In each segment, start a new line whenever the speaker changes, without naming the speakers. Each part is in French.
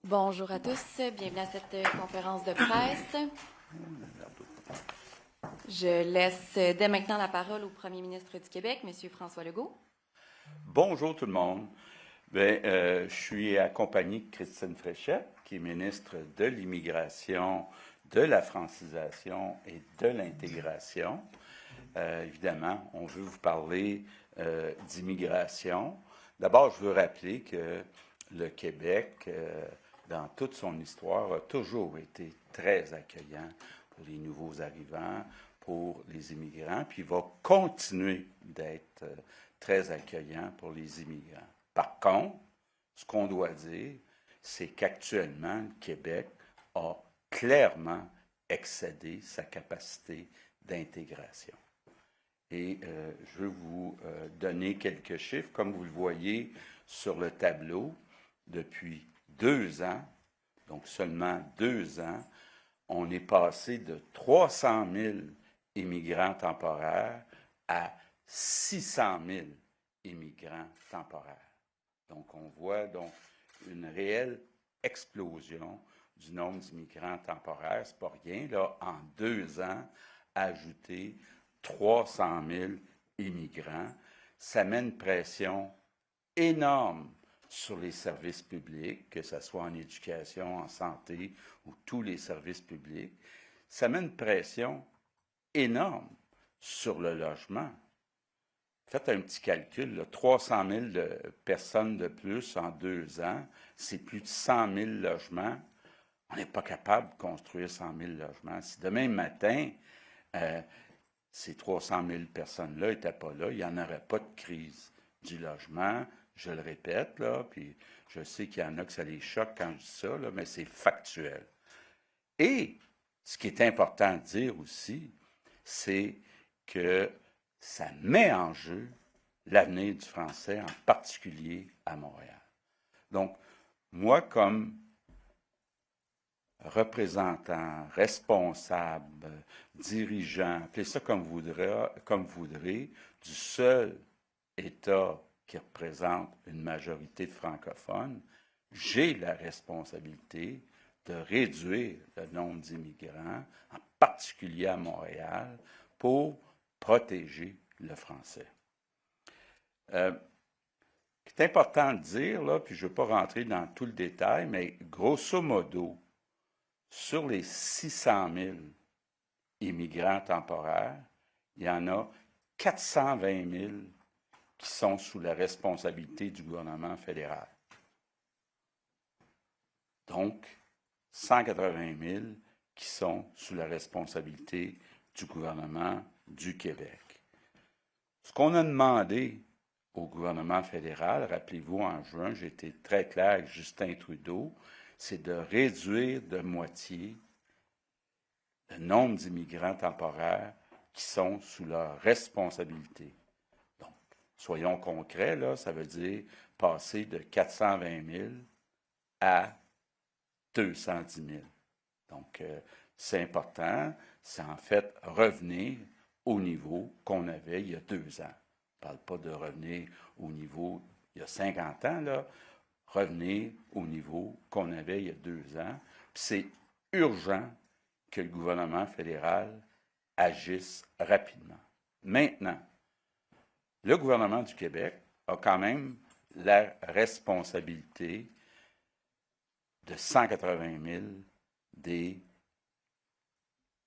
Bonjour à tous, bienvenue à cette conférence de presse. Je laisse dès maintenant la parole au premier ministre du Québec, M. François Legault.
Bonjour tout le monde. Je suis accompagné de Christine Fréchette, qui est ministre de l'Immigration, de la francisation et de l'intégration. Évidemment, on veut vous parler d'immigration. D'abord, je veux rappeler que le Québec, dans toute son histoire, a toujours été très accueillant pour les nouveaux arrivants, pour les immigrants, puis il va continuer d'être très accueillant pour les immigrants. Par contre, ce qu'on doit dire, c'est qu'actuellement, le Québec a clairement excédé sa capacité d'intégration. Et je veux vous donner quelques chiffres. Comme vous le voyez sur le tableau, depuis 2 ans, donc seulement 2 ans, on est passé de 300 000 immigrants temporaires à 600 000 immigrants temporaires. Donc, on voit donc une réelle explosion du nombre d'immigrants temporaires. C'est pas rien, là, en 2 ans, ajouter 300 000 immigrants. Ça met une pression énorme sur les services publics, que ce soit en éducation, en santé ou tous les services publics. Ça met une pression énorme sur le logement. Faites un petit calcul, là, 300 000 personnes de plus en 2 ans, c'est plus de 100 000 logements. On n'est pas capable de construire 100 000 logements. Si demain matin, ces 300 000 personnes-là n'étaient pas là, il n'y en aurait pas de crise du logement. Je le répète, là, puis je sais qu'il y en a que ça les choque quand je dis ça, là, mais c'est factuel. Et ce qui est important de dire aussi, c'est que ça met en jeu l'avenir du français, en particulier à Montréal. Donc, moi, comme représentant, responsable, dirigeant, appelez ça comme vous voudrez, du seul État qui représente une majorité de francophones, j'ai la responsabilité de réduire le nombre d'immigrants, en particulier à Montréal, pour protéger le français. C'est important de dire, là, puis je ne veux pas rentrer dans tout le détail, mais grosso modo, sur les 600 000 immigrants temporaires, il y en a 420 000 qui sont sous la responsabilité du gouvernement fédéral. Donc, 180 000 qui sont sous la responsabilité du gouvernement du Québec. Ce qu'on a demandé au gouvernement fédéral, rappelez-vous, en juin, j'ai été très clair avec Justin Trudeau, c'est de réduire de moitié le nombre d'immigrants temporaires qui sont sous leur responsabilité. Donc, soyons concrets, là, ça veut dire passer de 420 000 à 210 000. Donc, c'est important. C'est en fait revenir au niveau qu'on avait il y a 2 ans. On ne parle pas de revenir au niveau il y a 50 ans, là. Revenir au niveau qu'on avait il y a 2 ans. Puis c'est urgent que le gouvernement fédéral agisse rapidement. Maintenant, le gouvernement du Québec a quand même la responsabilité de 180 000 des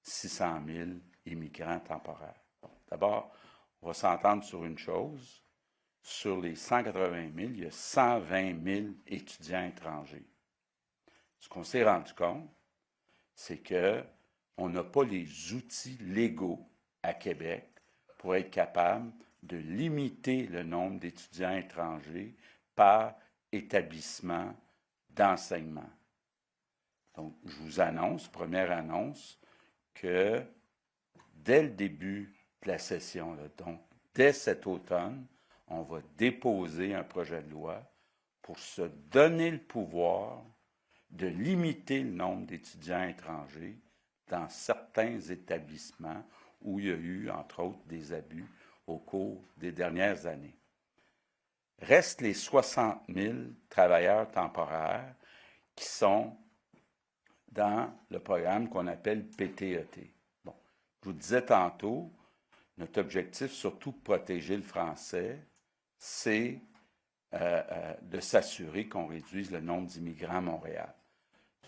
600 000 immigrants temporaires. Bon, d'abord, on va s'entendre sur une chose. Sur les 180 000, il y a 120 000 étudiants étrangers. Ce qu'on s'est rendu compte, c'est qu'on n'a pas les outils légaux à Québec pour être capable de limiter le nombre d'étudiants étrangers par établissement d'enseignement. Donc, je vous annonce, première annonce, que dès le début de la session, là, donc dès cet automne, on va déposer un projet de loi pour se donner le pouvoir de limiter le nombre d'étudiants étrangers dans certains établissements où il y a eu, entre autres, des abus au cours des dernières années. Restent les 60 000 travailleurs temporaires qui sont dans le programme qu'on appelle PTET. Bon, je vous disais tantôt, notre objectif, surtout protéger le français, c'est de s'assurer qu'on réduise le nombre d'immigrants à Montréal.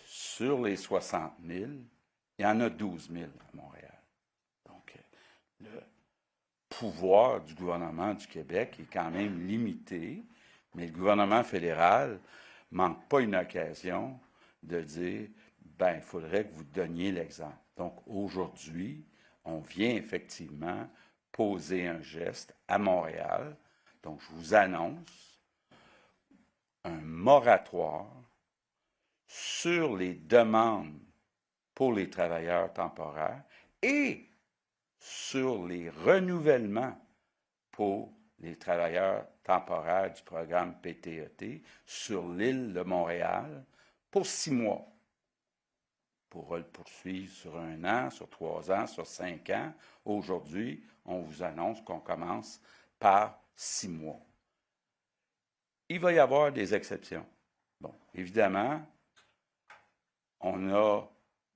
Sur les 60 000, il y en a 12 000 à Montréal. Donc, le pouvoir du gouvernement du Québec est quand même limité, mais le gouvernement fédéral ne manque pas une occasion de dire, ben, il faudrait que vous donniez l'exemple. Donc, aujourd'hui, on vient effectivement poser un geste à Montréal. Donc, je vous annonce un moratoire sur les demandes pour les travailleurs temporaires et sur les renouvellements pour les travailleurs temporaires du programme PTET sur l'île de Montréal pour 6 mois. Pour le poursuivre sur 1 an, sur 3 ans, sur 5 ans. Aujourd'hui, on vous annonce qu'on commence par 6 mois. Il va y avoir des exceptions. Bon, évidemment, on a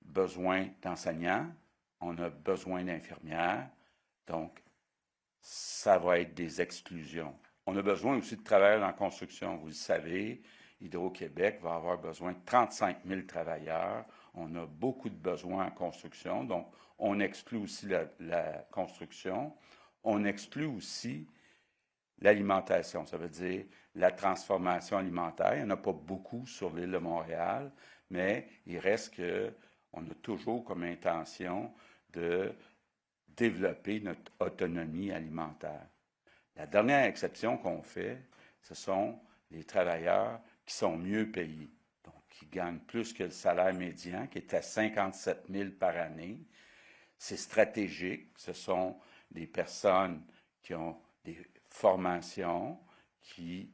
besoin d'enseignants, on a besoin d'infirmières, donc ça va être des exclusions. On a besoin aussi de travailleurs en construction. Vous le savez, Hydro-Québec va avoir besoin de 35 000 travailleurs. On a beaucoup de besoins en construction, donc on exclut aussi la construction. On exclut aussi l'alimentation, ça veut dire la transformation alimentaire. Il n'y en a pas beaucoup sur l'île de Montréal, mais il reste qu'on a toujours comme intention de développer notre autonomie alimentaire. La dernière exception qu'on fait, ce sont les travailleurs qui sont mieux payés, donc qui gagnent plus que le salaire médian, qui est à 57 000 par année. C'est stratégique, ce sont des personnes qui ont des formations, qui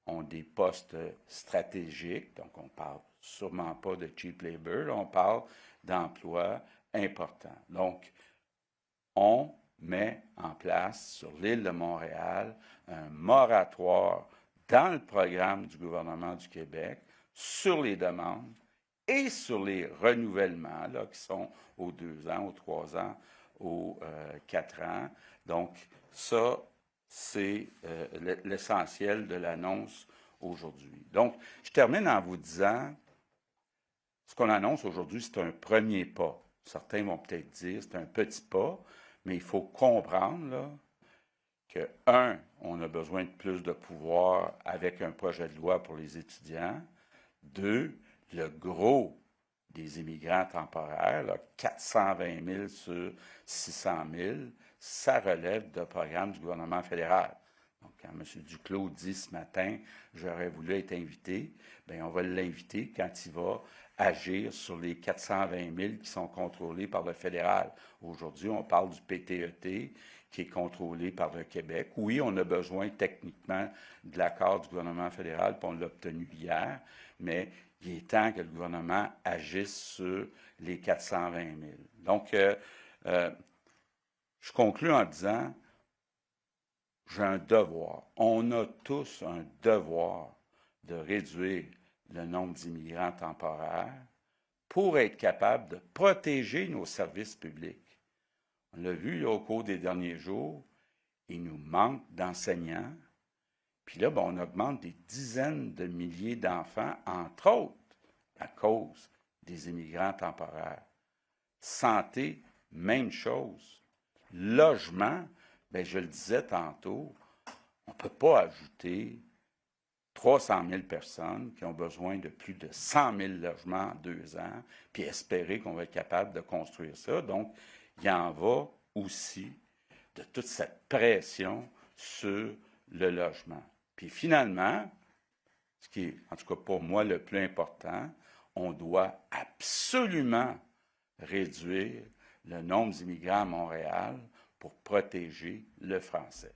ont des postes stratégiques, donc on ne parle sûrement pas de cheap labor, là, on parle d'emplois importants. Donc, on met en place sur l'île de Montréal un moratoire dans le programme du gouvernement du Québec sur les demandes et sur les renouvellements là, qui sont aux 2 ans, aux 3 ans, aux 4 ans. Donc, ça, c'est l'essentiel de l'annonce aujourd'hui. Donc, je termine en vous disant, ce qu'on annonce aujourd'hui, c'est un premier pas. Certains vont peut-être dire c'est un petit pas, mais il faut comprendre là, que, on a besoin de plus de pouvoir avec un projet de loi pour les étudiants. 2, le gros des immigrants temporaires, là, 420 000 sur 600 000, ça relève de programme du gouvernement fédéral. Donc, quand M. Duclos dit ce matin, j'aurais voulu être invité, bien, on va l'inviter quand il va agir sur les 420 000 qui sont contrôlés par le fédéral. Aujourd'hui, on parle du PTET qui est contrôlé par le Québec. Oui, on a besoin techniquement de l'accord du gouvernement fédéral, puis on l'a obtenu hier, mais il est temps que le gouvernement agisse sur les 420 000. Donc, je conclus en disant, j'ai un devoir. On a tous un devoir de réduire le nombre d'immigrants temporaires pour être capable de protéger nos services publics. On l'a vu là, au cours des derniers jours, il nous manque d'enseignants. Puis là, ben, on augmente des dizaines de milliers d'enfants, entre autres, à cause des immigrants temporaires. Santé, même chose. Logement, bien, je le disais tantôt, on ne peut pas ajouter 300 000 personnes qui ont besoin de plus de 100 000 logements en 2 ans, puis espérer qu'on va être capable de construire ça. Donc, il y en va aussi de toute cette pression sur le logement. Puis finalement, ce qui est, en tout cas pour moi, le plus important, on doit absolument réduire le nombre d'immigrants à Montréal pour protéger le français.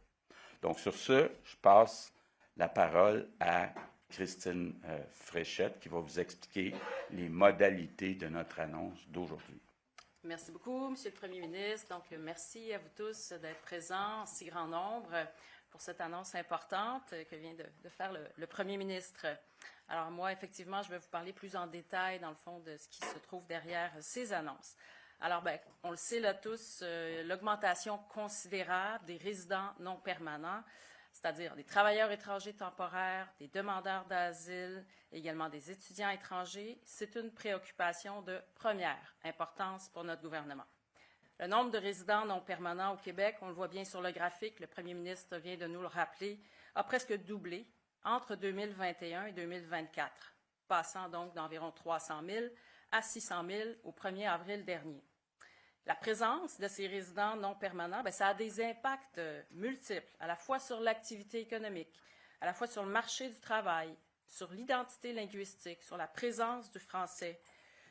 Donc, sur ce, je passe la parole à Christine Fréchette qui va vous expliquer les modalités de notre annonce d'aujourd'hui.
Merci beaucoup, Monsieur le Premier ministre. Donc, merci à vous tous d'être présents en si grand nombre pour cette annonce importante que vient de faire le Premier ministre. Alors moi, effectivement, je vais vous parler plus en détail, dans le fond, de ce qui se trouve derrière ces annonces. Alors, bien, on le sait là tous, l'augmentation considérable des résidents non permanents, c'est-à-dire des travailleurs étrangers temporaires, des demandeurs d'asile, également des étudiants étrangers, c'est une préoccupation de première importance pour notre gouvernement. Le nombre de résidents non permanents au Québec, on le voit bien sur le graphique, le premier ministre vient de nous le rappeler, a presque doublé entre 2021 et 2024, passant donc d'environ 300 000 à 600 000 au 1er avril dernier. La présence de ces résidents non permanents, bien, ça a des impacts multiples, à la fois sur l'activité économique, à la fois sur le marché du travail, sur l'identité linguistique, sur la présence du français,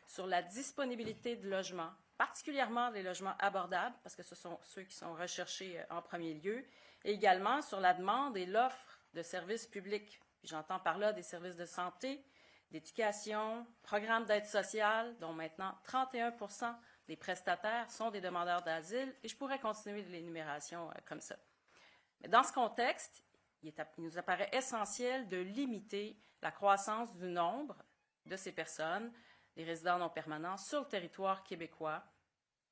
sur la disponibilité de logements, particulièrement les logements abordables, parce que ce sont ceux qui sont recherchés en premier lieu, et également sur la demande et l'offre de services publics. J'entends par là des services de santé, d'éducation, programmes d'aide sociale, dont maintenant 31 % des prestataires sont des demandeurs d'asile, et je pourrais continuer l'énumération comme ça. Mais dans ce contexte, il nous apparaît essentiel de limiter la croissance du nombre de ces personnes, des résidents non permanents, sur le territoire québécois,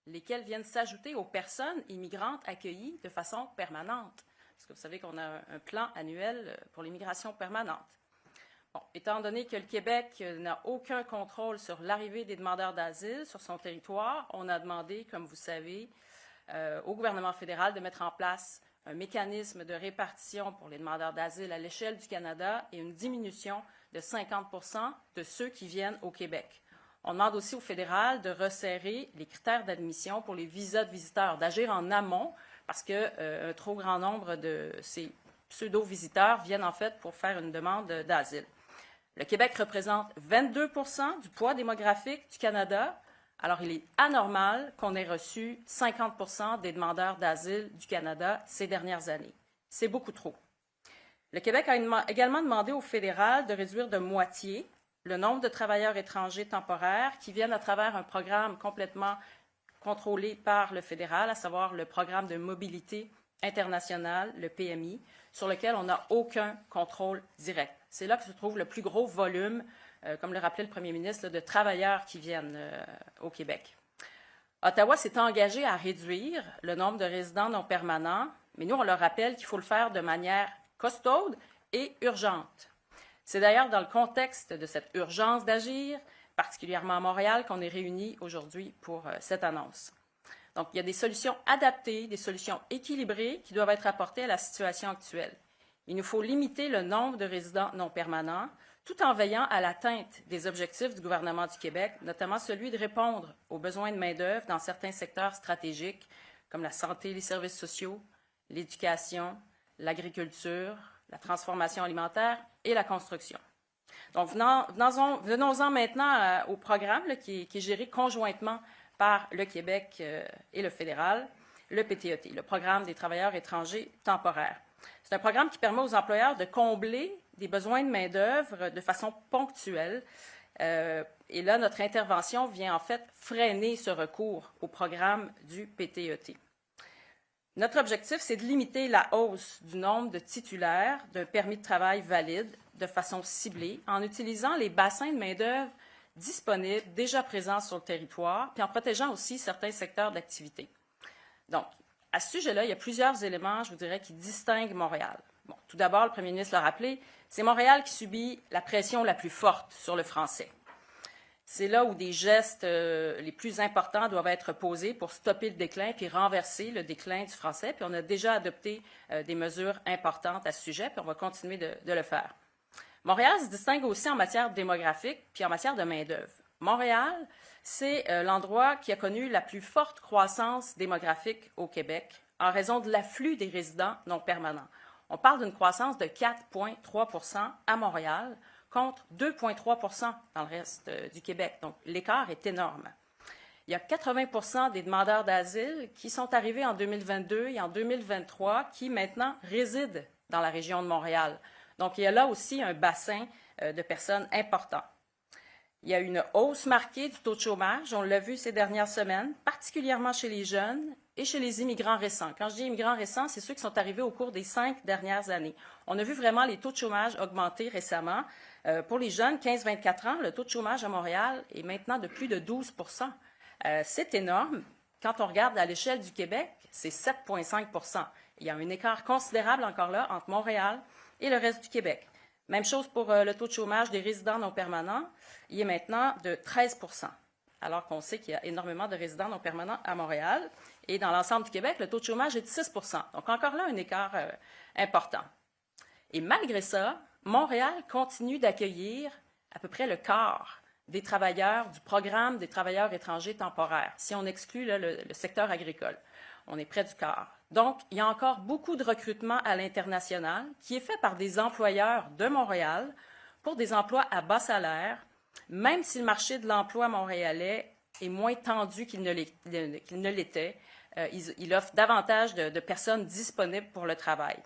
lesquels viennent s'ajouter aux personnes immigrantes accueillies de façon permanente. Parce que vous savez qu'on a un plan annuel pour l'immigration permanente. Bon, étant donné que le Québec n'a aucun contrôle sur l'arrivée des demandeurs d'asile sur son territoire, on a demandé, comme vous savez, au gouvernement fédéral de mettre en place un mécanisme de répartition pour les demandeurs d'asile à l'échelle du Canada et une diminution de 50 % de ceux qui viennent au Québec. On demande aussi au fédéral de resserrer les critères d'admission pour les visas de visiteurs, d'agir en amont parce qu'un trop grand nombre de ces pseudo-visiteurs viennent en fait pour faire une demande d'asile. Le Québec représente 22 % du poids démographique du Canada. Alors, il est anormal qu'on ait reçu 50 % des demandeurs d'asile du Canada ces dernières années. C'est beaucoup trop. Le Québec a également demandé au fédéral de réduire de moitié le nombre de travailleurs étrangers temporaires qui viennent à travers un programme complètement contrôlé par le fédéral, à savoir le programme de mobilité internationale, le PMI, sur lequel on n'a aucun contrôle direct. C'est là que se trouve le plus gros volume, comme le rappelait le premier ministre, de travailleurs qui viennent au Québec. Ottawa s'est engagé à réduire le nombre de résidents non permanents, mais nous, on leur rappelle qu'il faut le faire de manière costaude et urgente. C'est d'ailleurs dans le contexte de cette urgence d'agir, particulièrement à Montréal, qu'on est réunis aujourd'hui pour cette annonce. Donc, il y a des solutions adaptées, des solutions équilibrées qui doivent être apportées à la situation actuelle. Il nous faut limiter le nombre de résidents non permanents, tout en veillant à l'atteinte des objectifs du gouvernement du Québec, notamment celui de répondre aux besoins de main-d'œuvre dans certains secteurs stratégiques, comme la santé, les services sociaux, l'éducation, l'agriculture, la transformation alimentaire et la construction. Donc, venons-en maintenant au programme là, qui est géré conjointement par le Québec et le fédéral, le PTET, le Programme des travailleurs étrangers temporaires. C'est un programme qui permet aux employeurs de combler des besoins de main-d'œuvre de façon ponctuelle. Et là, notre intervention vient en fait freiner ce recours au programme du PTET. Notre objectif, c'est de limiter la hausse du nombre de titulaires d'un permis de travail valide de façon ciblée en utilisant les bassins de main-d'œuvre disponibles, déjà présents sur le territoire, puis en protégeant aussi certains secteurs d'activité. Donc, à ce sujet-là, il y a plusieurs éléments, je vous dirais, qui distinguent Montréal. Bon, tout d'abord, le premier ministre l'a rappelé, c'est Montréal qui subit la pression la plus forte sur le français. C'est là où des gestes les plus importants doivent être posés pour stopper le déclin puis renverser le déclin du français. Puis on a déjà adopté des mesures importantes à ce sujet, puis on va continuer de le faire. Montréal se distingue aussi en matière démographique puis en matière de main-d'œuvre. Montréal, c'est l'endroit qui a connu la plus forte croissance démographique au Québec en raison de l'afflux des résidents non permanents. On parle d'une croissance de 4,3 % à Montréal, contre 2,3 % dans le reste du Québec. Donc, l'écart est énorme. Il y a 80 % des demandeurs d'asile qui sont arrivés en 2022 et en 2023 qui, maintenant, résident dans la région de Montréal. Donc, il y a là aussi un bassin de personnes important. Il y a une hausse marquée du taux de chômage, on l'a vu ces dernières semaines, particulièrement chez les jeunes et chez les immigrants récents. Quand je dis immigrants récents, c'est ceux qui sont arrivés au cours des 5 dernières années. On a vu vraiment les taux de chômage augmenter récemment. Pour les jeunes, 15-24 ans, le taux de chômage à Montréal est maintenant de plus de 12 c'est énorme. Quand on regarde à l'échelle du Québec, c'est 7,5 Il y a un écart considérable encore là entre Montréal et le reste du Québec. Même chose pour le taux de chômage des résidents non permanents. Il est maintenant de 13 alors qu'on sait qu'il y a énormément de résidents non permanents à Montréal. Et dans l'ensemble du Québec, le taux de chômage est de 6 Donc encore là, un écart important. Et malgré ça, Montréal continue d'accueillir à peu près le quart des travailleurs du programme des travailleurs étrangers temporaires, si on exclut là, le secteur agricole. On est près du quart. Donc, il y a encore beaucoup de recrutement à l'international qui est fait par des employeurs de Montréal pour des emplois à bas salaire, même si le marché de l'emploi montréalais est moins tendu qu'il ne l'était. Il offre davantage de personnes disponibles pour le travail.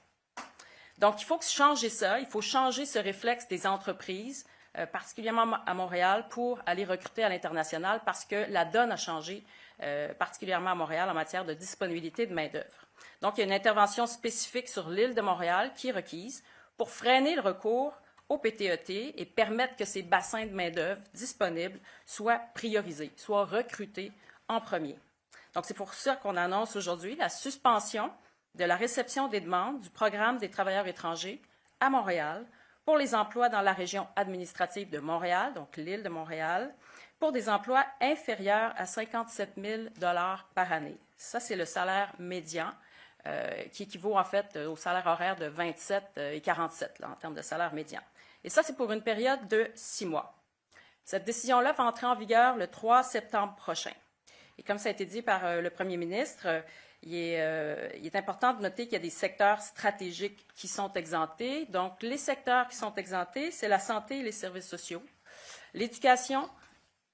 Donc, il faut changer ça, il faut changer ce réflexe des entreprises, particulièrement à Montréal, pour aller recruter à l'international, parce que la donne a changé, particulièrement à Montréal, en matière de disponibilité de main-d'œuvre. Donc, il y a une intervention spécifique sur l'île de Montréal qui est requise pour freiner le recours au PTET et permettre que ces bassins de main-d'œuvre disponibles soient priorisés, soient recrutés en premier. Donc, c'est pour ça qu'on annonce aujourd'hui la suspension de la réception des demandes du programme des travailleurs étrangers à Montréal pour les emplois dans la région administrative de Montréal, donc l'île de Montréal, pour des emplois inférieurs à 57 000 $ par année. Ça, c'est le salaire médian, qui équivaut en fait au salaire horaire de 27,47 en termes de salaire médian. Et ça, c'est pour une période de 6 mois. Cette décision-là va entrer en vigueur le 3 septembre prochain. Et comme ça a été dit par le premier ministre, il est important de noter qu'il y a des secteurs stratégiques qui sont exemptés. Donc, les secteurs qui sont exemptés, c'est la santé et les services sociaux, l'éducation,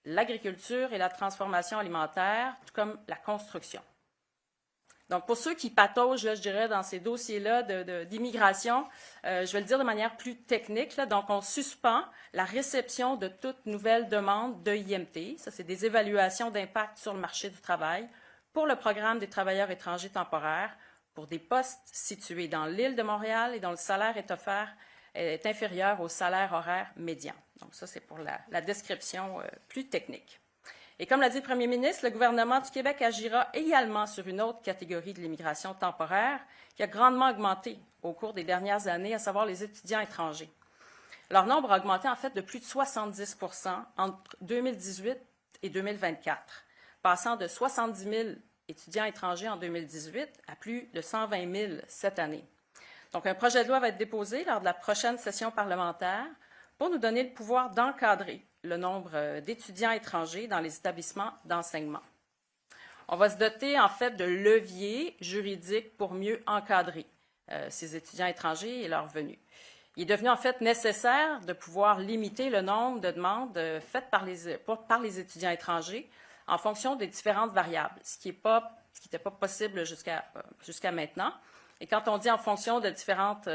l'agriculture et la transformation alimentaire, tout comme la construction. Donc, pour ceux qui pataugent, là, je dirais, dans ces dossiers-là d'immigration, je vais le dire de manière plus technique. Là, donc, on suspend la réception de toute nouvelle demande de IMT. Ça, c'est des évaluations d'impact sur le marché du travail pour le programme des travailleurs étrangers temporaires pour des postes situés dans l'île de Montréal et dont le salaire est inférieur au salaire horaire médian. Donc, ça, c'est pour la description plus technique. Et comme l'a dit le premier ministre, le gouvernement du Québec agira également sur une autre catégorie de l'immigration temporaire qui a grandement augmenté au cours des dernières années, à savoir les étudiants étrangers. Leur nombre a augmenté en fait de plus de 70 entre 2018 et 2024, passant de 70 000 étudiants étrangers en 2018 à plus de 120 000 cette année. Donc, un projet de loi va être déposé lors de la prochaine session parlementaire pour nous donner le pouvoir d'encadrer le nombre d'étudiants étrangers dans les établissements d'enseignement. On va se doter, en fait, de leviers juridiques pour mieux encadrer ces étudiants étrangers et leurs venus. Il est devenu, en fait, nécessaire de pouvoir limiter le nombre de demandes faites par les étudiants étrangers en fonction des différentes variables, ce qui n'était pas possible jusqu'à maintenant. Et quand on dit en fonction de différentes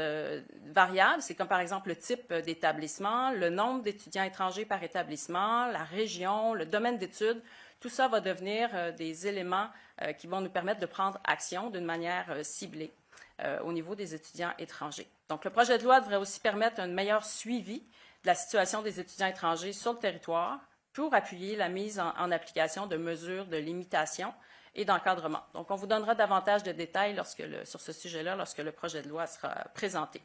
variables, c'est comme par exemple le type d'établissement, le nombre d'étudiants étrangers par établissement, la région, le domaine d'études, tout ça va devenir des éléments qui vont nous permettre de prendre action d'une manière ciblée au niveau des étudiants étrangers. Donc, le projet de loi devrait aussi permettre un meilleur suivi de la situation des étudiants étrangers sur le territoire pour appuyer la mise en application de mesures de limitation et d'encadrement. Donc, on vous donnera davantage de détails sur ce sujet-là lorsque le projet de loi sera présenté.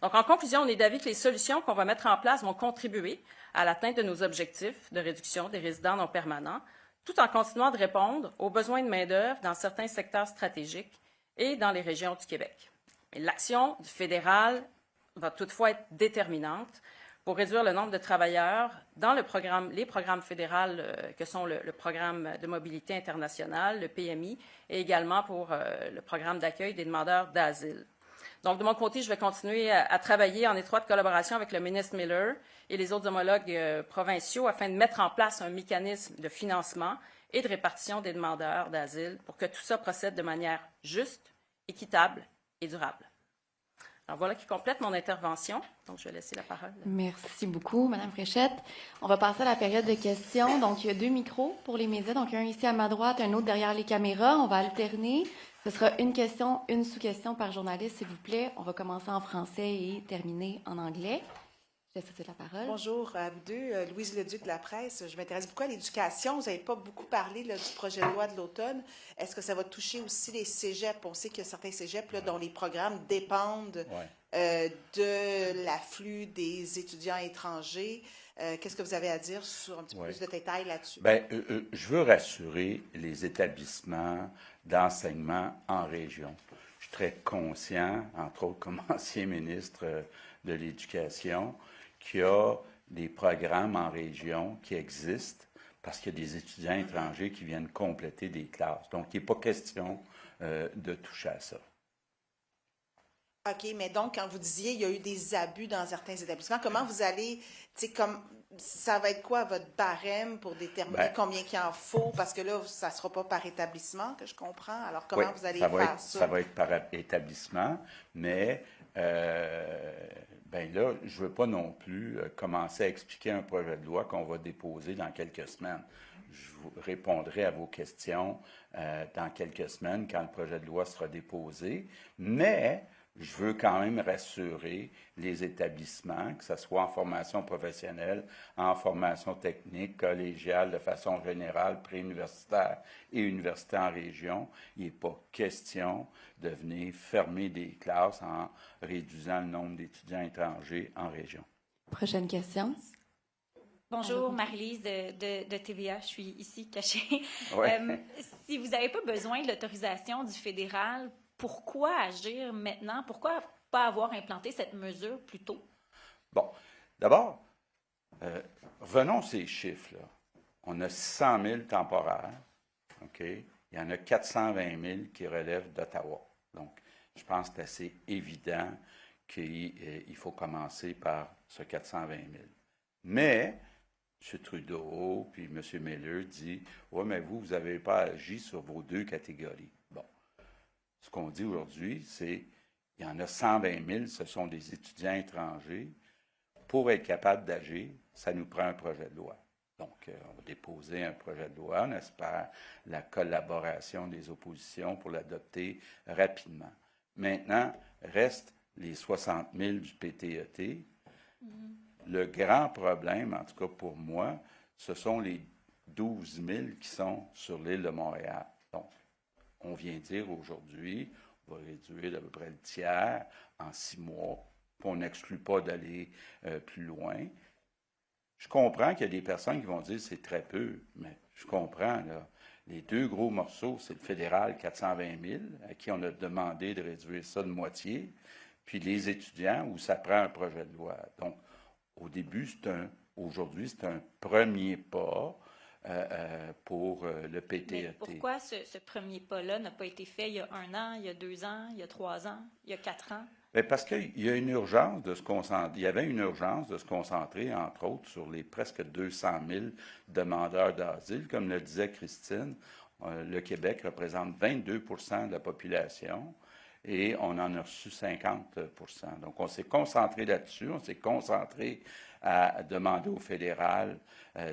Donc, en conclusion, on est d'avis que les solutions qu'on va mettre en place vont contribuer à l'atteinte de nos objectifs de réduction des résidents non permanents, tout en continuant de répondre aux besoins de main-d'œuvre dans certains secteurs stratégiques et dans les régions du Québec. L'action du fédéral va toutefois être déterminante pour réduire le nombre de travailleurs dans les programmes fédéraux que sont le programme de mobilité internationale, le PMI, et également pour le programme d'accueil des demandeurs d'asile. Donc, de mon côté, je vais continuer à travailler en étroite collaboration avec le ministre Miller et les autres homologues provinciaux afin de mettre en place un mécanisme de financement et de répartition des demandeurs d'asile pour que tout ça procède de manière juste, équitable et durable. Alors voilà qui complète mon intervention. Donc, je vais laisser la parole.
Merci beaucoup, Madame Fréchette. On va passer à la période de questions. Donc, il y a 2 micros pour les médias. Donc, un ici à ma droite, un autre derrière les caméras. On va alterner. Ce sera une question, une sous-question par journaliste, s'il vous plaît. On va commencer en français et terminer en anglais. Je laisse la parole.
Bonjour à vous deux. Louise Leduc de la presse. Je m'intéresse beaucoup à l'éducation. Vous n'avez pas beaucoup parlé là, du projet de loi de l'automne. Est-ce que ça va toucher aussi les cégeps? On sait qu'il y a certains cégeps là, dont les programmes dépendent de l'afflux des étudiants étrangers. Qu'est-ce que vous avez à dire sur un petit peu plus de détails là-dessus?
Bien, je veux rassurer les établissements d'enseignement en région. Je suis très conscient, entre autres comme ancien ministre de l'Éducation, qu'il y a des programmes en région qui existent parce qu'il y a des étudiants étrangers qui viennent compléter des classes. Donc, il n'est pas question de toucher à ça.
OK, mais donc, quand vous disiez il y a eu des abus dans certains établissements, comment vous allez, tu sais, comme ça va être quoi votre barème pour déterminer combien qu'il en faut? Parce que là, ça ne sera pas par établissement, que je comprends. Alors, comment vous allez faire ça?
Ça va être par établissement, mais ben là, je ne veux pas non plus commencer à expliquer un projet de loi qu'on va déposer dans quelques semaines. Je vous répondrai à vos questions dans quelques semaines quand le projet de loi sera déposé, mais je veux quand même rassurer les établissements, que ce soit en formation professionnelle, en formation technique, collégiale, de façon générale, préuniversitaire et universitaire en région. Il n'est pas question de venir fermer des classes en réduisant le nombre d'étudiants étrangers en région.
Prochaine question.
Bonjour, Marie-Lise de TVA. Je suis ici cachée.
Ouais.
Si vous n'avez pas besoin de l'autorisation du fédéral, pourquoi agir maintenant? Pourquoi pas avoir implanté cette mesure plus tôt?
Bon, d'abord, revenons à ces chiffres-là. On a 600 000 temporaires, OK? Il y en a 420 000 qui relèvent d'Ottawa. Donc, je pense que c'est assez évident qu'il faut commencer par ce 420 000. Mais, M. Trudeau puis M. Miller dit « Oui, mais vous n'avez pas agi sur vos 2 catégories. » Bon. Ce qu'on dit aujourd'hui, c'est qu'il y en a 120 000, ce sont des étudiants étrangers. Pour être capable d'agir, ça nous prend un projet de loi. Donc, on va déposer un projet de loi. On espère la collaboration des oppositions pour l'adopter rapidement. Maintenant, restent les 60 000 du PTET. Le grand problème, en tout cas pour moi, ce sont les 12 000 qui sont sur l'île de Montréal. Donc, on vient dire aujourd'hui, on va réduire d'à peu près le tiers en 6 mois, puis on n'exclut pas d'aller plus loin. Je comprends qu'il y a des personnes qui vont dire que c'est très peu, mais je comprends, là. Les 2 gros morceaux, c'est le fédéral 420 000, à qui on a demandé de réduire ça de moitié, puis les étudiants, où ça prend un projet de loi. Donc, au début, aujourd'hui, c'est un premier pas pour le PTET.
Mais pourquoi ce premier pas-là n'a pas été fait il y a 1 an, il y a 2 ans, il y a 3 ans, il y a 4 ans?
Bien, parce qu'il y a une urgence de se concentrer. Il y avait une urgence de se concentrer, entre autres, sur les presque 200 000 demandeurs d'asile. Comme le disait Christine, le Québec représente 22 de la population et on en a reçu 50 %. Donc, on s'est concentré là-dessus. On s'est concentré à demander au fédéral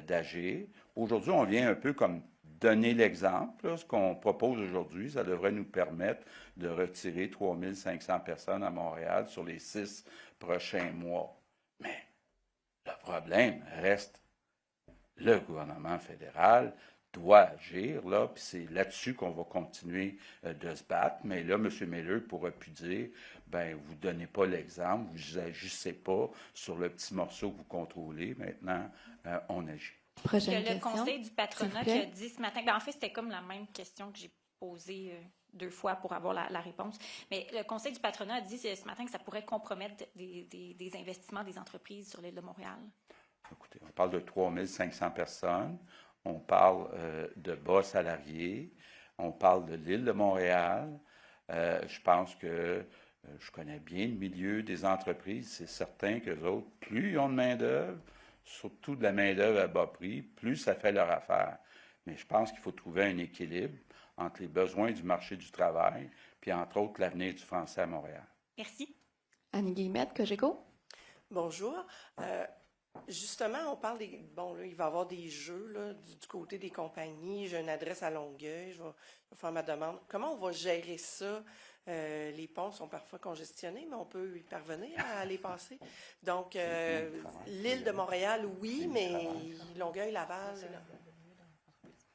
d'agir. Aujourd'hui, on vient un peu comme donner l'exemple. Là, ce qu'on propose aujourd'hui, ça devrait nous permettre de retirer 3 500 personnes à Montréal sur les 6 prochains mois. Mais le problème reste, le gouvernement fédéral doit agir, là, puis c'est là-dessus qu'on va continuer de se battre. Mais là, M. Miller pourra plus dire, ben vous ne donnez pas l'exemple, vous n'agissez pas sur le petit morceau que vous contrôlez. Maintenant, on agit.
Prochaine
Il y a le
question,
Conseil du patronat
s'il vous
qui a
plaît.
dit ce matin, ben en fait, c'était comme la même question que j'ai posée 2 fois pour avoir la réponse. Mais le Conseil du patronat a dit ce matin que ça pourrait compromettre des investissements des entreprises sur l'île de Montréal.
Écoutez, on parle de 3 500 personnes, on parle de bas salariés, on parle de l'île de Montréal. Je pense que je connais bien le milieu des entreprises. C'est certain qu'eux autres, plus ils ont de main-d'œuvre, surtout de la main-d'œuvre à bas prix, plus ça fait leur affaire. Mais je pense qu'il faut trouver un équilibre entre les besoins du marché du travail, puis entre autres l'avenir du français à Montréal.
Merci.
Annie Guillemette, Cogeco.
Bonjour. Justement, on parle des... Bon, là, il va y avoir des jeux là, du côté des compagnies. J'ai une adresse à Longueuil, je vais faire ma demande. Comment on va gérer ça? Les ponts sont parfois congestionnés, mais on peut y parvenir à les passer. Donc, l'île de Montréal, oui, mais Longueuil, Laval...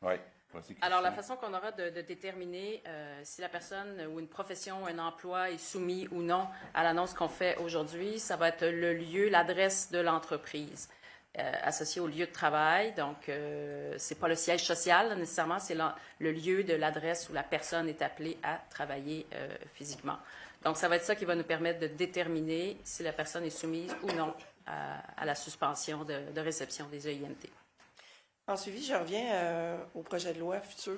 Oui.
Alors, la façon qu'on aura de déterminer si la personne ou une profession, un emploi est soumis ou non à l'annonce qu'on fait aujourd'hui, ça va être le lieu, l'adresse de l'entreprise associée au lieu de travail. Donc, c'est pas le siège social là, nécessairement, c'est le lieu de l'adresse où la personne est appelée à travailler physiquement. Donc, ça va être ça qui va nous permettre de déterminer si la personne est soumise ou non à la suspension de réception des EIMT.
En suivi, je reviens au projet de loi futur,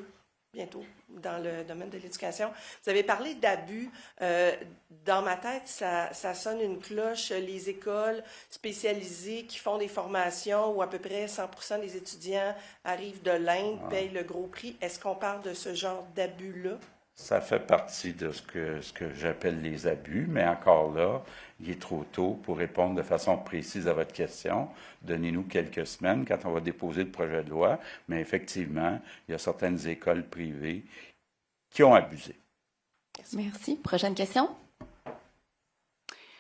bientôt, dans le domaine de l'éducation. Vous avez parlé d'abus. Dans ma tête, ça sonne une cloche. Les écoles spécialisées qui font des formations où à peu près 100% des étudiants arrivent de l'Inde, payent le gros prix. Est-ce qu'on parle de ce genre d'abus-là?
Ça fait partie de ce que j'appelle les abus, mais encore là, il est trop tôt pour répondre de façon précise à votre question. Donnez-nous quelques semaines quand on va déposer le projet de loi, mais effectivement, il y a certaines écoles privées qui ont abusé.
Merci. Prochaine question.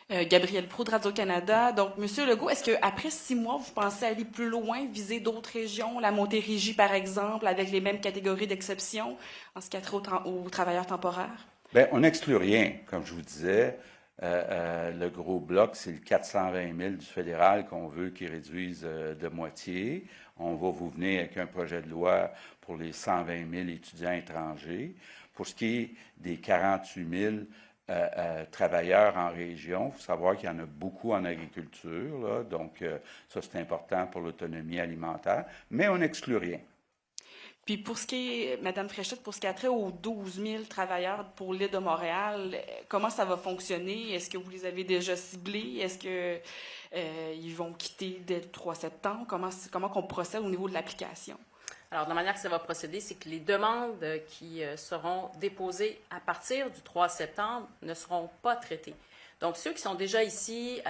Gabrielle Proulx de Radio-Canada. Donc, Monsieur Legault, est-ce qu'après 6 mois, vous pensez aller plus loin, viser d'autres régions, la Montérégie, par exemple, avec les mêmes catégories d'exception, en ce qui a trait aux travailleurs temporaires?
Bien, on n'exclut rien. Comme je vous disais, le gros bloc, c'est le 420 000 du fédéral qu'on veut qu'ils réduisent de moitié. On va vous venir avec un projet de loi pour les 120 000 étudiants étrangers. Pour ce qui est des 48 000 travailleurs en région, il faut savoir qu'il y en a beaucoup en agriculture, là, donc ça c'est important pour l'autonomie alimentaire, mais on n'exclut rien.
Puis pour ce qui est, Madame Fréchette, pour ce qui a trait aux 12 000 travailleurs pour l'île de Montréal, comment ça va fonctionner? Est-ce que vous les avez déjà ciblés? Est-ce que ils vont quitter dès le 3 septembre? Comment qu'on procède au niveau de l'application?
Alors, de la manière que ça va procéder, c'est que les demandes qui seront déposées à partir du 3 septembre ne seront pas traitées. Donc, ceux qui sont déjà ici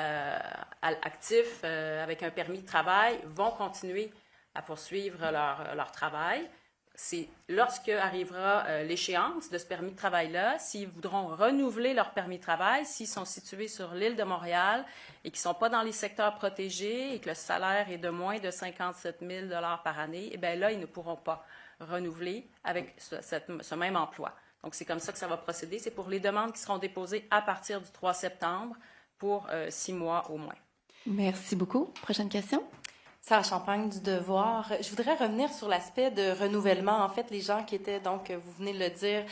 actifs avec un permis de travail vont continuer à poursuivre leur travail. C'est lorsque arrivera l'échéance de ce permis de travail-là, s'ils voudront renouveler leur permis de travail, s'ils sont situés sur l'île de Montréal et qui ne sont pas dans les secteurs protégés et que le salaire est de moins de 57 000 par année, eh bien là, ils ne pourront pas renouveler avec ce même emploi. Donc, c'est comme ça que ça va procéder. C'est pour les demandes qui seront déposées à partir du 3 septembre pour 6 mois au moins.
Merci beaucoup. Prochaine question.
Sarah Champagne du Devoir. Je voudrais revenir sur l'aspect de renouvellement. En fait, les gens qui étaient, donc, vous venez de le dire,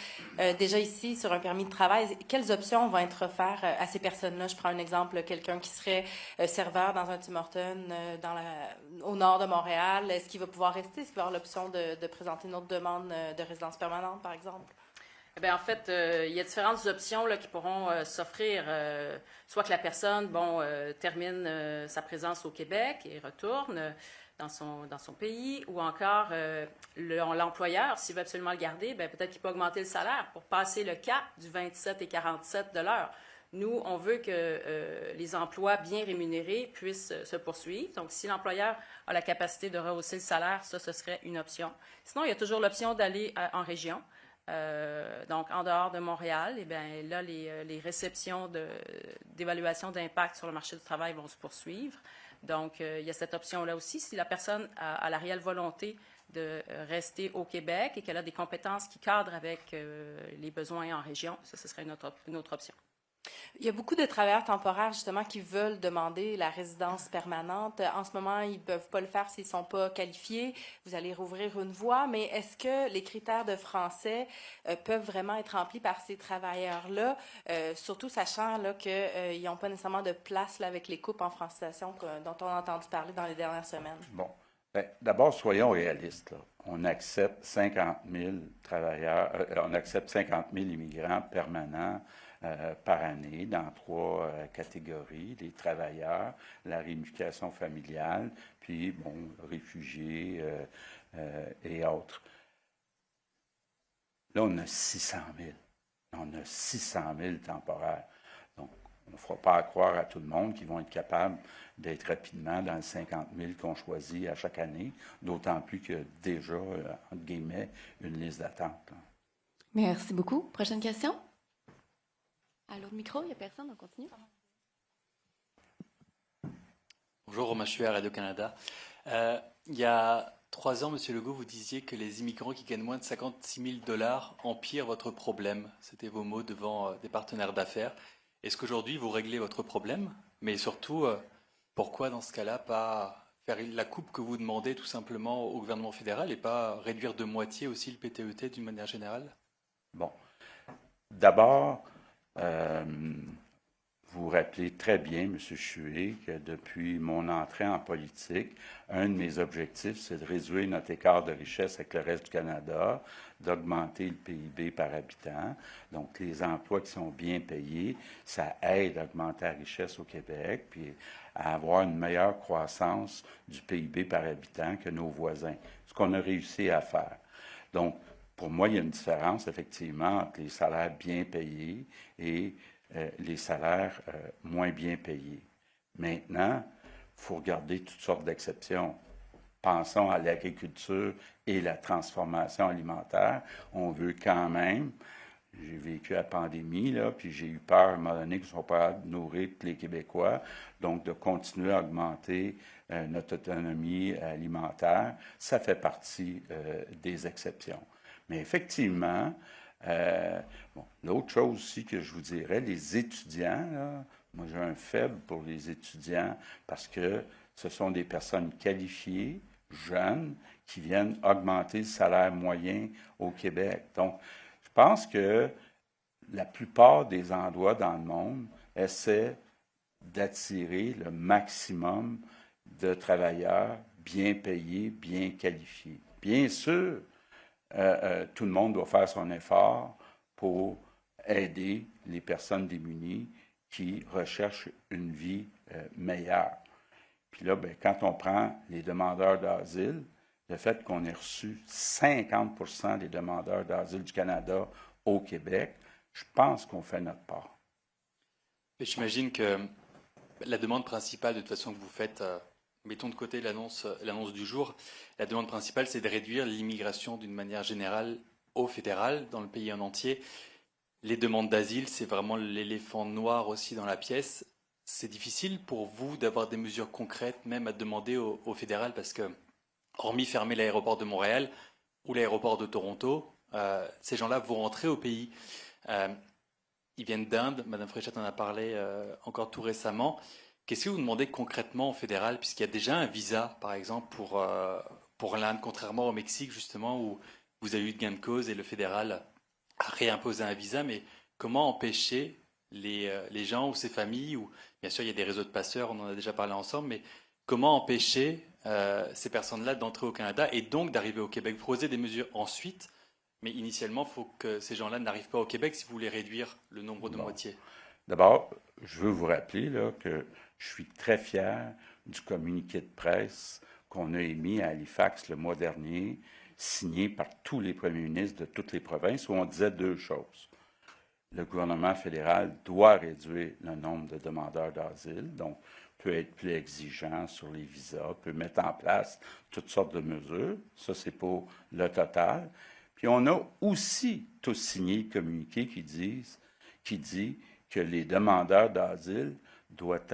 déjà ici sur un permis de travail, quelles options vont être offertes à ces personnes-là? Je prends un exemple, quelqu'un qui serait serveur dans un Tim Hortons au nord de Montréal. Est-ce qu'il va pouvoir rester? Est-ce qu'il va avoir l'option de présenter une autre demande de résidence permanente, par exemple?
Eh bien, en fait, il y a différentes options là, qui pourront s'offrir. Soit que la personne termine sa présence au Québec et retourne dans son pays, ou encore l'employeur, s'il veut absolument le garder, bien, peut-être qu'il peut augmenter le salaire pour passer le cap du 27 et 47 de l'heure. Nous, on veut que les emplois bien rémunérés puissent se poursuivre. Donc, si l'employeur a la capacité de rehausser le salaire, ça, ce serait une option. Sinon, il y a toujours l'option d'aller en région. Donc, en dehors de Montréal, eh bien, là, les réceptions d'évaluation d'impact sur le marché du travail vont se poursuivre. Donc, il y a cette option-là aussi. Si la personne a la réelle volonté de rester au Québec et qu'elle a des compétences qui cadrent avec les besoins en région, ça, ce serait une autre option.
Il y a beaucoup de travailleurs temporaires, justement, qui veulent demander la résidence permanente. En ce moment, ils ne peuvent pas le faire s'ils ne sont pas qualifiés. Vous allez rouvrir une voie, mais est-ce que les critères de français peuvent vraiment être remplis par ces travailleurs-là, surtout sachant qu'ils n'ont pas nécessairement de place là, avec les coupes en francisation dont on a entendu parler dans les dernières semaines?
Bon. Bien, d'abord, soyons réalistes, là. On accepte 50 000 travailleurs, on accepte 50 000 immigrants permanents par année dans 3 catégories, les travailleurs, la réunification familiale, puis, bon, réfugiés et autres. Là, on a 600 000. On a 600 000 temporaires. Donc, ne fera pas croire à tout le monde qu'ils vont être capables d'être rapidement dans les 50 000 qu'on choisit à chaque année, d'autant plus qu'il y a déjà, entre guillemets, une liste d'attente.
Merci beaucoup. Prochaine question? À l'autre micro, il n'y a personne, on continue.
Bonjour, Romain Chuer, Radio-Canada. Il y a 3 ans, Monsieur Legault, vous disiez que les immigrants qui gagnent moins de 56 000 $ empirent votre problème. C'était vos mots devant des partenaires d'affaires. Est-ce qu'aujourd'hui, vous réglez votre problème? Mais surtout, pourquoi, dans ce cas-là, pas faire la coupe que vous demandez tout simplement au gouvernement fédéral et pas réduire de moitié aussi le PTET d'une manière générale?
Bon. D'abord, vous rappelez très bien, M. Chué, que depuis mon entrée en politique, un de mes objectifs, c'est de réduire notre écart de richesse avec le reste du Canada, d'augmenter le PIB par habitant. Donc, les emplois qui sont bien payés, ça aide à augmenter la richesse au Québec, puis à avoir une meilleure croissance du PIB par habitant que nos voisins, ce qu'on a réussi à faire. Donc, pour moi, il y a une différence, effectivement, entre les salaires bien payés et les salaires moins bien payés. Maintenant, il faut regarder toutes sortes d'exceptions. Pensons à l'agriculture et la transformation alimentaire. On veut quand même, j'ai vécu la pandémie, là, puis j'ai eu peur à un moment donné qu'ils ne soient pas capables de nourrir tous les Québécois, donc de continuer à augmenter notre autonomie alimentaire. Ça fait partie des exceptions. Mais effectivement, l'autre chose aussi que je vous dirais, les étudiants, là, moi j'ai un faible pour les étudiants parce que ce sont des personnes qualifiées, jeunes, qui viennent augmenter le salaire moyen au Québec. Donc, je pense que la plupart des endroits dans le monde essaient d'attirer le maximum de travailleurs bien payés, bien qualifiés. Bien sûr, tout le monde doit faire son effort pour aider les personnes démunies qui recherchent une vie meilleure. Puis là, bien, quand on prend les demandeurs d'asile, le fait qu'on ait reçu 50 des demandeurs d'asile du Canada au Québec, je pense qu'on fait notre part.
J'imagine que la demande principale, de toute façon, que vous faites, mettons de côté l'annonce du jour, la demande principale, c'est de réduire l'immigration d'une manière générale au fédéral, dans le pays en entier. Les demandes d'asile, c'est vraiment l'éléphant noir aussi dans la pièce. C'est difficile pour vous d'avoir des mesures concrètes, même à demander au fédéral, parce que, hormis fermer l'aéroport de Montréal ou l'aéroport de Toronto, ces gens-là vont rentrer au pays. Ils viennent d'Inde, Mme Fréchette en a parlé encore tout récemment. Qu'est-ce que vous demandez concrètement au fédéral, puisqu'il y a déjà un visa, par exemple, pour l'Inde, contrairement au Mexique, justement, où vous avez eu de gain de cause et le fédéral a réimposé un visa, mais comment empêcher les gens ou ces familles, ou bien sûr il y a des réseaux de passeurs, on en a déjà parlé ensemble, mais comment empêcher ces personnes-là d'entrer au Canada et donc d'arriver au Québec? Vous proposez des mesures ensuite, mais initialement, il faut que ces gens-là n'arrivent pas au Québec si vous voulez réduire le nombre de moitié.
D'abord, je veux vous rappeler là, que je suis très fier du communiqué de presse qu'on a émis à Halifax le mois dernier, signé par tous les premiers ministres de toutes les provinces, où on disait deux choses. Le gouvernement fédéral doit réduire le nombre de demandeurs d'asile, donc peut être plus exigeant sur les visas, peut mettre en place toutes sortes de mesures. Ça, c'est pour le total. Puis on a aussi tous signé le communiqué qui dit que les demandeurs d'asile doivent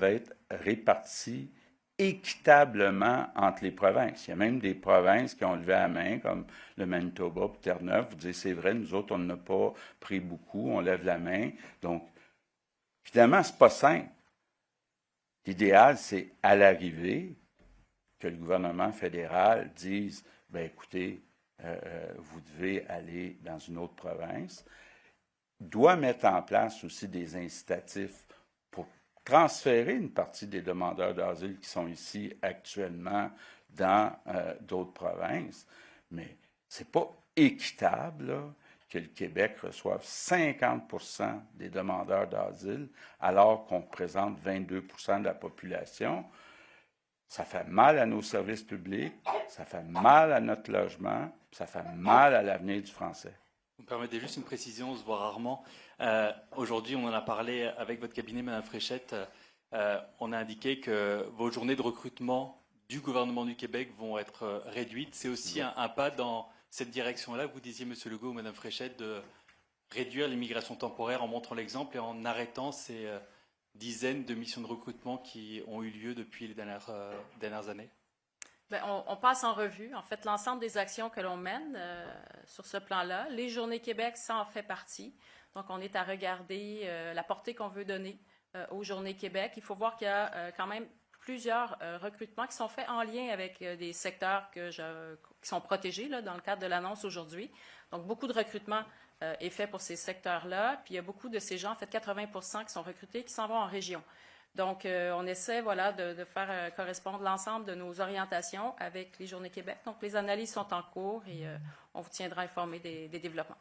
être répartis équitablement entre les provinces. Il y a même des provinces qui ont levé la main, comme le Manitoba et Terre-Neuve. Vous dites, c'est vrai, nous autres, on n'a pas pris beaucoup, on lève la main. Donc, évidemment, c'est pas simple. L'idéal, c'est à l'arrivée que le gouvernement fédéral dise, bien, écoutez, vous devez aller dans une autre province. Doit mettre en place aussi des incitatifs pour transférer une partie des demandeurs d'asile qui sont ici actuellement dans d'autres provinces. Mais ce n'est pas équitable là, que le Québec reçoive 50 des demandeurs d'asile alors qu'on représente 22 de la population. Ça fait mal à nos services publics, ça fait mal à notre logement, ça fait mal à l'avenir du français.
Vous me Permettez juste une précision, on se voit rarement. Aujourd'hui, on en a parlé avec votre cabinet, Madame Fréchette. On a indiqué que vos journées de recrutement du gouvernement du Québec vont être réduites. C'est aussi un pas dans cette direction-là. Vous disiez, Monsieur Legault ou Madame Fréchette, de réduire l'immigration temporaire en montrant l'exemple et en arrêtant ces dizaines de missions de recrutement qui ont eu lieu depuis les dernières années.
Bien, on passe en revue, en fait, l'ensemble des actions que l'on mène sur ce plan-là. Les Journées Québec, ça en fait partie. Donc, on est à regarder la portée qu'on veut donner aux Journées Québec. Il faut voir qu'il y a quand même plusieurs recrutements qui sont faits en lien avec des secteurs qui sont protégés là, dans le cadre de l'annonce aujourd'hui. Donc, beaucoup de recrutements est fait pour ces secteurs-là. Puis, il y a beaucoup de ces gens, en fait, 80% qui sont recrutés, qui s'en vont en région. Donc, on essaie voilà, de faire correspondre l'ensemble de nos orientations avec les Journées Québec. Donc, les analyses sont en cours et on vous tiendra informé des développements.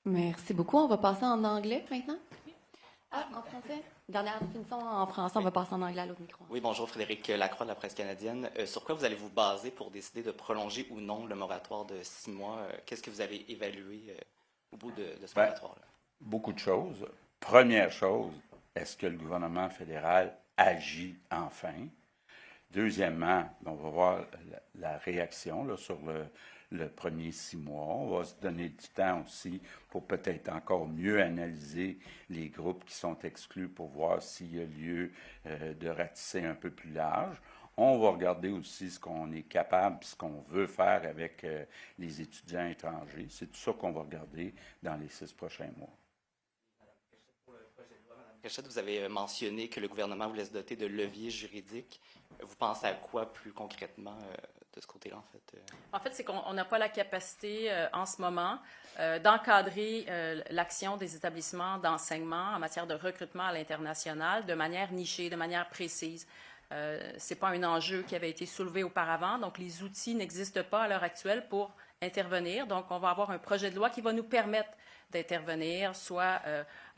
Merci beaucoup. On va passer en anglais maintenant. Ah, en français? Dernière définition en français, on va passer en anglais à l'autre micro.
Oui, bonjour, Frédéric Lacroix de la Presse canadienne. Sur quoi vous allez vous baser pour décider de prolonger ou non le moratoire de 6 mois? Qu'est-ce que vous avez évalué au bout de ce moratoire-là?
Beaucoup de choses. Première chose, est-ce que le gouvernement fédéral agit enfin? Deuxièmement, on va voir la réaction là, sur le premier 6 mois. On va se donner du temps aussi pour peut-être encore mieux analyser les groupes qui sont exclus pour voir s'il y a lieu de ratisser un peu plus large. On va regarder aussi ce qu'on est capable, ce qu'on veut faire avec les étudiants étrangers. C'est tout ça qu'on va regarder dans les 6 prochains mois.
Fréchette, vous avez mentionné que le gouvernement voulait se doter de leviers juridiques. Vous pensez à quoi plus concrètement de ce côté-là, en fait?
En fait, c'est qu'on n'a pas la capacité en ce moment d'encadrer l'action des établissements d'enseignement en matière de recrutement à l'international de manière nichée, de manière précise. Ce n'est pas un enjeu qui avait été soulevé auparavant, donc les outils n'existent pas à l'heure actuelle pour intervenir. Donc, on va avoir un projet de loi qui va nous permettre d'intervenir, soit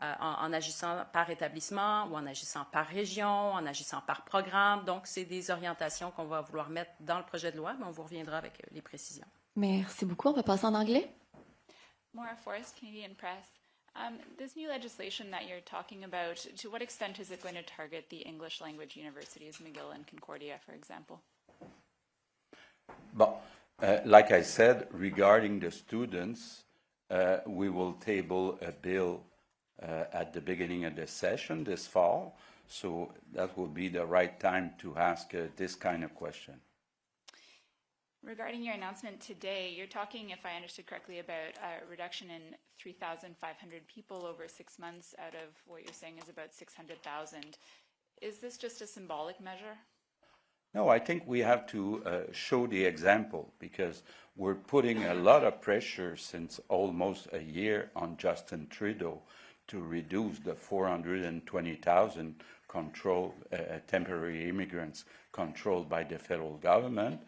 en agissant par établissement ou en agissant par région, en agissant par programme. Donc, c'est des orientations qu'on va vouloir mettre dans le projet de loi, mais on vous reviendra avec les précisions.
Merci beaucoup. On va passer en anglais.
Maura Forrest, Canadian Press. This new legislation that you're talking about, to what extent is it going to target the English language universities, McGill and Concordia, for example?
Bon, like I said, regarding the students, we will table a bill at the beginning of the session this fall, so that will be the right time to ask this kind of question.
Regarding your announcement today, you're talking, if I understood correctly, about a reduction in 3,500 people over 6 months out of what you're saying is about 600,000. Is this just a symbolic measure?
No, I think we have to show the example because we're putting a lot of pressure since almost a year on Justin Trudeau to reduce the 420,000 temporary immigrants controlled by the federal government.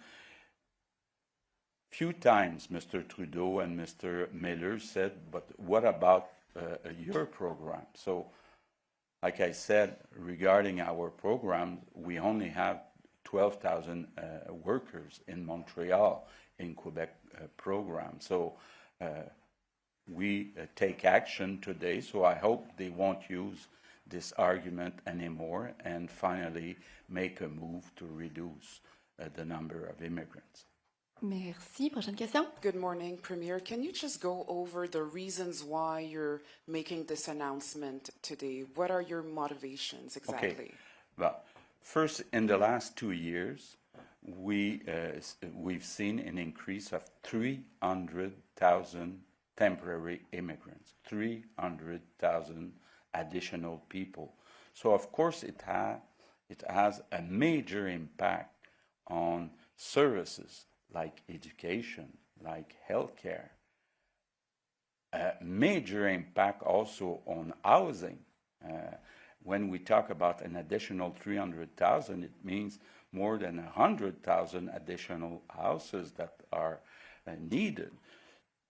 Few times Mr. Trudeau and Mr. Miller said, but what about your program? So, like I said, regarding our program, we only have 12,000 workers in Montreal in Quebec program. So we take action today. So I hope they won't use this argument anymore and finally make a move to reduce the number of immigrants.
Merci. Prochaine question.
Good morning, Premier. Can you just go over the reasons why you're making this announcement today? What are your motivations exactly?
Okay. Well, first, in the last 2 years, we've seen an increase of 300,000 temporary immigrants, 300,000 additional people. So, of course, it has a major impact on services like education, like healthcare. A major impact also on housing. When we talk about an additional 300,000, it means more than 100,000 additional houses that are needed.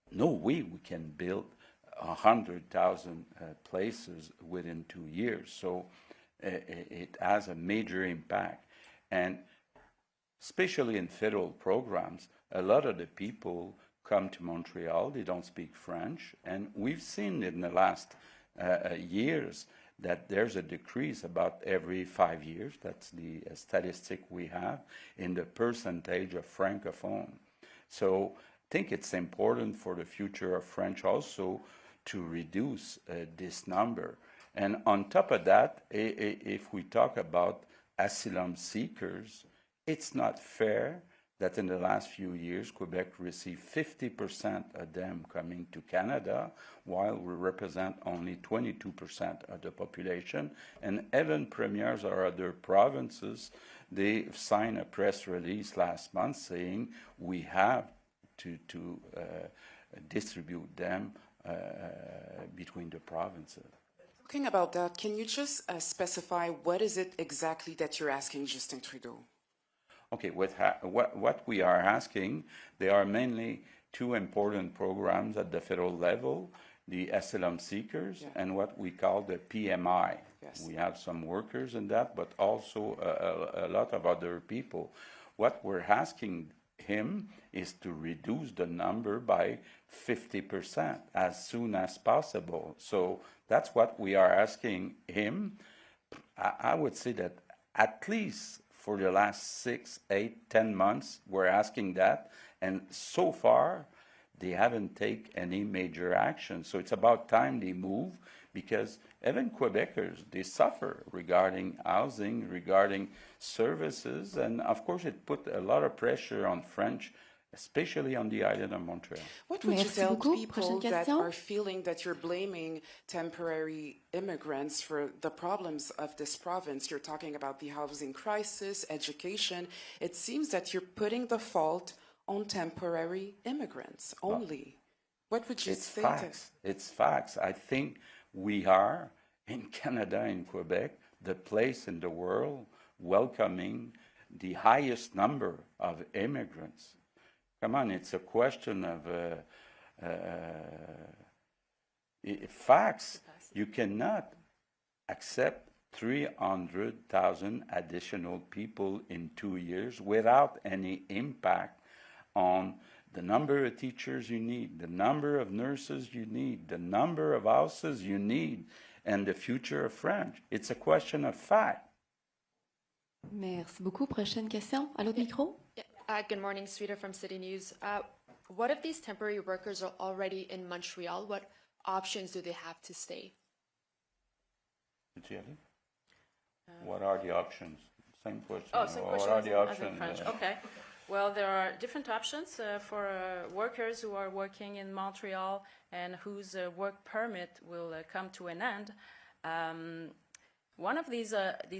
No way we can build 100,000 places within 2 years. So it has a major impact. And especially in federal programs, a lot of the people come to Montreal. They don't speak French. And we've seen in the last years that there's a decrease about every 5 years. That's the statistic we have in the percentage of Francophone. So I think it's important for the future of French also to reduce this number. And on top of that, if we talk about asylum seekers, it's not fair that in the last few years, Quebec received 50% of them coming to Canada, while we represent only 22% of the population. And even premiers or other provinces, they signed a press release last month saying we have to distribute them between the provinces.
Talking about that, can you just specify what is it exactly that you're asking Justin Trudeau?
Okay, what we are asking, there are mainly two important programs at the federal level, the asylum seekers and what we call the PMI. Yes. We have some workers in that, but also a lot of other people. What we're asking him is to reduce the number by 50% as soon as possible. So that's what we are asking him. I would say that at least for the last 6, 8, 10 months, we're asking that. And so far, they haven't taken any major action. So it's about time they move, because even Quebecers, they suffer regarding housing, regarding services. And of course, it put a lot of pressure on French, especially on the island of Montreal.
What would you tell people that are feeling that you're blaming temporary immigrants for the problems of this province? You're talking about the housing crisis, education. It seems that you're putting the fault on temporary immigrants only. What would you say?
It's facts. I think we are, in Canada and Quebec, the place in the world welcoming the highest number of immigrants. Come on, it's a question of facts. You cannot accept 300,000 additional people in 2 years without any impact on the number of teachers you need, the number of nurses you need, the number of houses you need, and the future of French. It's a question of fact.
Merci beaucoup. Prochaine question. À l'autre micro?
Good morning, Sweeter from City News. What if these temporary workers are already in Montreal? What options do they have to stay?
What are the options? Same question.
Oh, same question.
What are the options?
Okay. Well, there are different options for workers who are working in Montreal and whose work permit will come to an end. One of these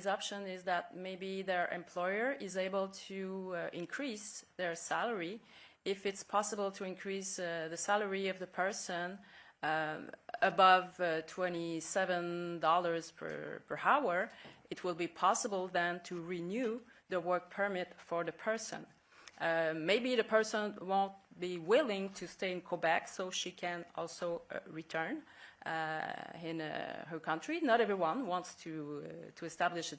options is that maybe their employer is able to increase their salary. If it's possible to increase the salary of the person above $27 per hour, it will be possible then to renew the work permit for the person. Maybe the person won't be willing to stay in Quebec, so she can also return in her country. Not everyone wants to establish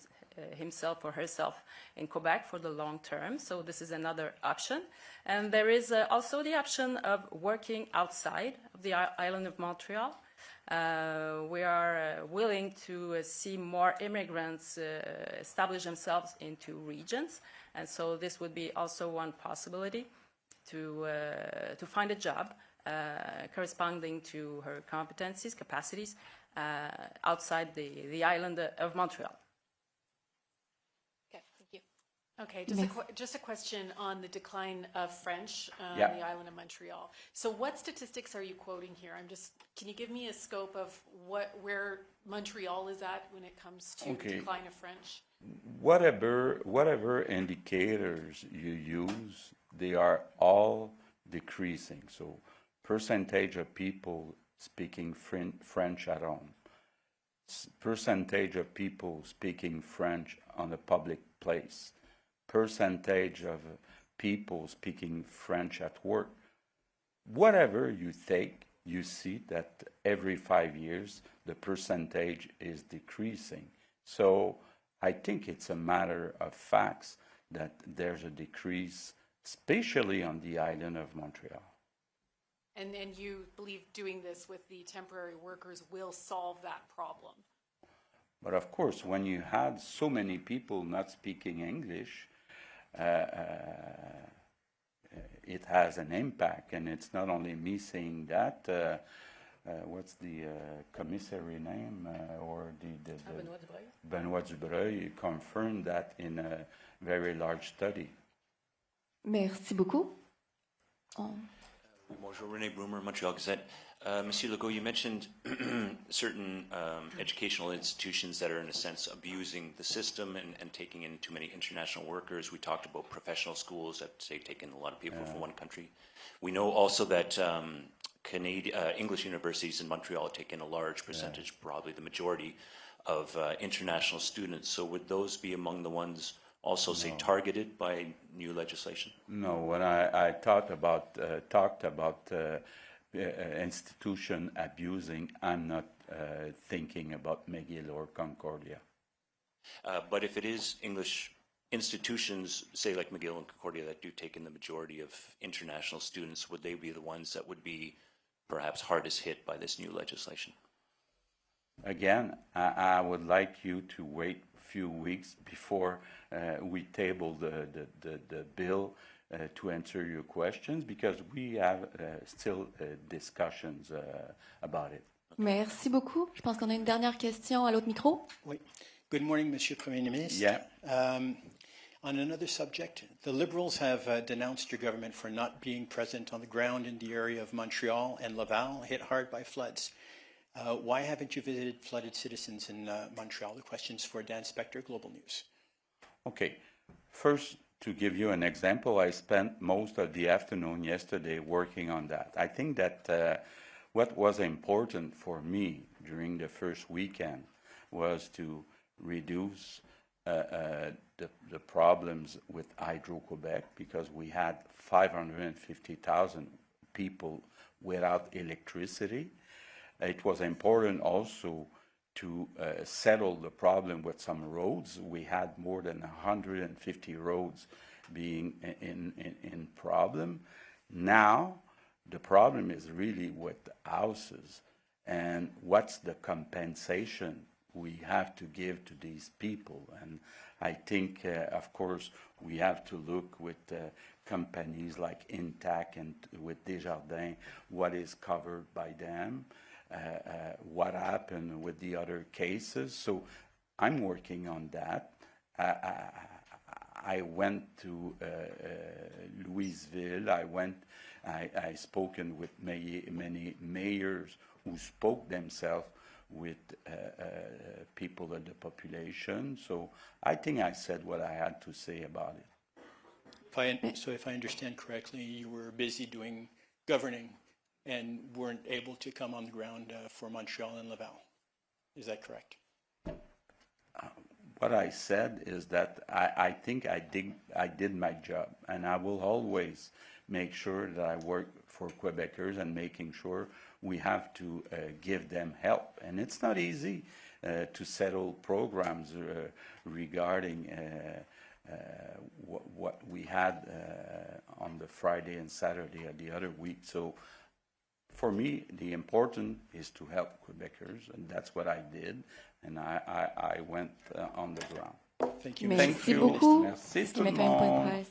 himself or herself in Quebec for the long term, so this is another option. And there is also the option of working outside of the island of Montreal. We are willing to see more immigrants establish themselves into regions, and so this would be also one possibility to find a job corresponding to her competencies, capacities outside the island of Montreal.
Okay, thank you.
Okay, just a question on the decline of French on the island of Montreal. So what statistics are you quoting here? Can you give me a scope of where Montreal is at when it comes to the decline of French?
Whatever indicators you use, they are all decreasing. So percentage of people speaking French at home, percentage of people speaking French on a public place, percentage of people speaking French at work. Whatever you take, you see that every 5 years the percentage is decreasing. So I think it's a matter of facts that there's a decrease, especially on the island of Montreal.
And you believe doing this with the temporary workers will solve that problem?
But of course, when you had so many people not speaking English, it has an impact. And it's not only me saying that. What's the commissary name?
Benoit Dubreuil.
Benoit Dubreuil confirmed that in a very large study.
Merci beaucoup.
Bonjour, René Brumer, Montreal Gazette. Monsieur Legault, you mentioned certain educational institutions that are, in a sense, abusing the system and taking in too many international workers. We talked about professional schools that, say, take in a lot of people from one country. We know also that English universities in Montreal take in a large percentage, probably the majority, of international students. So would those be among the ones also, say, targeted by new legislation?
No, when I talked about institution abusing, I'm not thinking about McGill or Concordia.
But if it is English institutions, say like McGill and Concordia, that do take in the majority of international students, would they be the ones that would be perhaps hardest hit by this new legislation?
Again, I would like you to wait a few weeks before we table the bill to answer your questions, because we have still discussions about it.
Merci beaucoup. Je pense qu'on a une dernière question à l'autre micro.
Oui. Good morning, Monsieur Premier Ministre.
Yeah.
On another subject, the Liberals have denounced your government for not being present on the ground in the area of Montreal and Laval, hit hard by floods. Why haven't you visited flooded citizens in Montreal? The question's for Dan Spector, Global News.
Okay. First, to give you an example, I spent most of the afternoon yesterday working on that. I think that what was important for me during the first weekend was to reduce the problems with Hydro-Quebec, because we had 550,000 people without electricity. It was important also to settle the problem with some roads. We had more than 150 roads being in problem. Now, the problem is really with the houses, and what's the compensation we have to give to these people. And I think, of course, we have to look with companies like Intact and with Desjardins, what is covered by them. What happened with the other cases. So I'm working on that. I went to Louisville. I spoken with many mayors who spoke themselves with people in the population. So I think I said what I had to say about it.
So if I understand correctly, you were busy doing governing and weren't able to come on the ground for Montreal and Laval. Is that correct?
What I said is that I think I did my job, and I will always make sure that I work for Quebecers and making sure we have to give them help. And it's not easy to settle programs regarding what we had on the Friday and Saturday of the other week. So for me, the important is to help Quebecers, and that's what I did, and I went on the ground.
Thank you.
Merci beaucoup.
Merci
Ce qui
tout le
met fin au point de
monde.
presse.